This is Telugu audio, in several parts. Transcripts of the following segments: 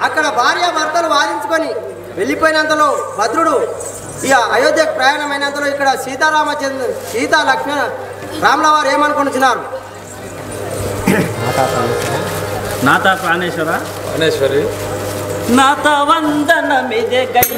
అక్కడ భార్య భర్తలు వాదించుకొని వెళ్ళిపోయినంతలో భద్రుడు ఇక అయోధ్యకు ప్రయాణమైనంతలో ఇక్కడ సీతారామచంద్ర సీతా లక్ష్మణ రాముల వారు ఏమనుకుంటున్నారు? నాథ ప్రాణేశ్వర ప్రాణేశ్వరి నాథ వందనమిదే గై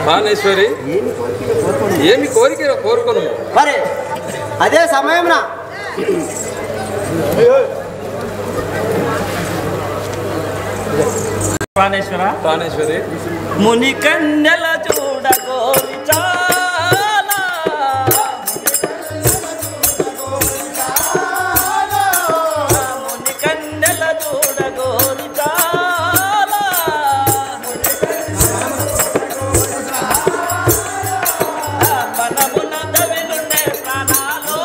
ప్రాణేశ్వరి ఏమి కోరిక కోరుకోను మరి అదే సమయం ప్రాణేశ్వర ప్రాణేశ్వరి ముని కన్నెల చూడగోరి చాలా ముని కన్నెల చూడగోరి చాలా మనమున దవిలుండే ప్రాణాలో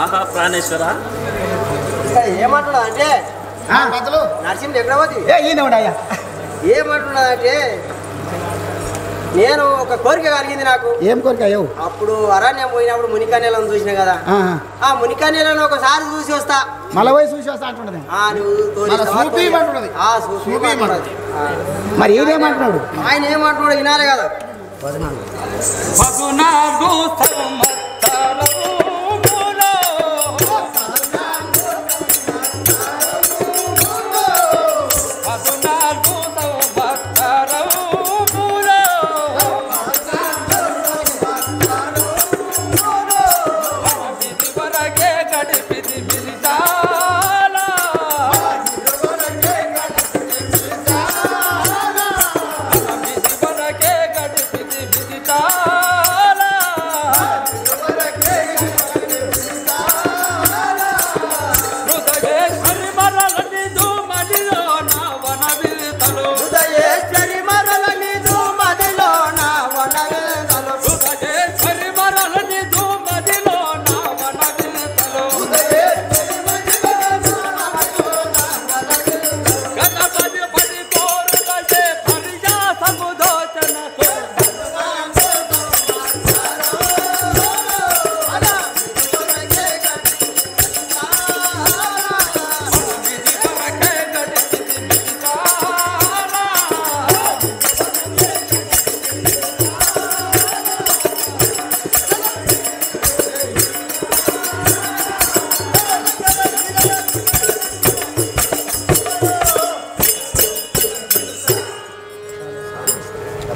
ఆహా ప్రాణేశ్వర ఏమంటున్నా అంటే నరసింహ చక్రవర్తి ఏమంటున్నా అంటే నేను ఒక కోరిక కలిగింది నాకు. ఏం కోరిక? అప్పుడు అరణ్యం పోయినప్పుడు మునికన్యలను చూసిన కదా, ఆ మునికన్యలను ఒకసారి చూసి వస్తా, మళ్ళీ పోయి చూసి వస్తా అంటున్నది. మరి ఏమంటున్నాడు? ఆయన ఏమంటున్నాడు వినాలి కదా. పదునాలుగు సంవత్సరాలు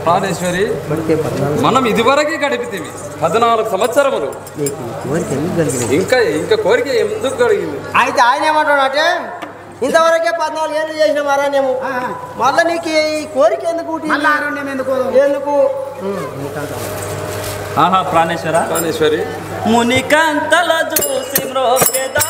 ప్రాణేశ్వరి మనం ఇదివరకే గడిపితివి 14 సంవత్సరములు. ఇంకా ఇంకా కోరిక ఎందుకు కలిగింది? అయితే ఆయన ఏమంటాడు అంటే ఇంతవరకే 14 ఏళ్ళు చేసిన మరానేమో మళ్ళీ నీకు ఈ కోరిక ఎందుకు పుట్టింది? ఎందుకు ఆహా ప్రాణేశ్వర ప్రాణేశ్వరి మునికంతల చూసి మ్రోకెదా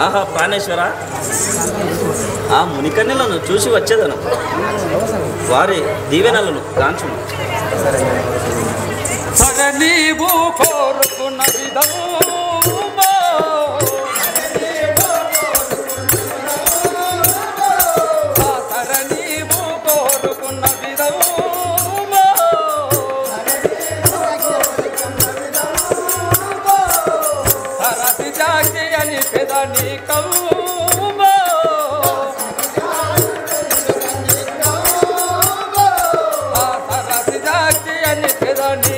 ఆహా ప్రాణేశ్వర ఆ మునికన్యలను చూసి వచ్చేదను వారి దీవెనలను గాంచును. నీవు కోరుకున్న విధము నీవు కోరుకున్న విధము సరసి జాతి అని పెదని సరసి జాతి అని పెదని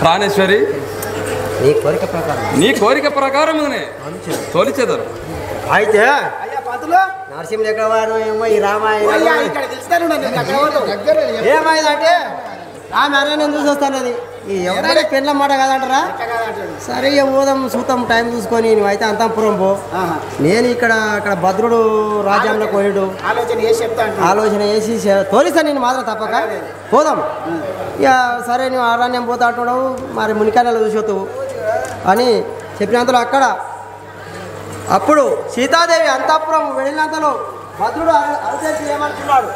ప్రాణేశ్వరి నీ కోరిక ప్రకారమునే తోలిచేదరు. అయితే నరసింహ ఎక్కడ వారు ఏమో ఈ రామాయణ ఏమైందంటే ఆమె అరే నేను చూసి వస్తానది ఎవరైనా పెళ్ళ మాట కదంటారా? సరే ఇక పోదాం చూద్దాం టైం చూసుకొని నువ్వైతే అంతఃపురం పో, నేను అక్కడ భద్రుడు రాజ్యంలో కోయడు ఆలోచన చేసి తోలిస్తాను నేను మాత్రం తప్పక పోదాం. ఇక సరే నువ్వు ఆరణ్యం పోతా అంటున్నావు మరి మునికన్నెలు చూసొద్దువు అని చెప్పినంతలో అప్పుడు సీతాదేవి అంతఃపురం వెళ్ళినంతలో భద్రుడు అరుదేసి ఏమంటున్నాడు,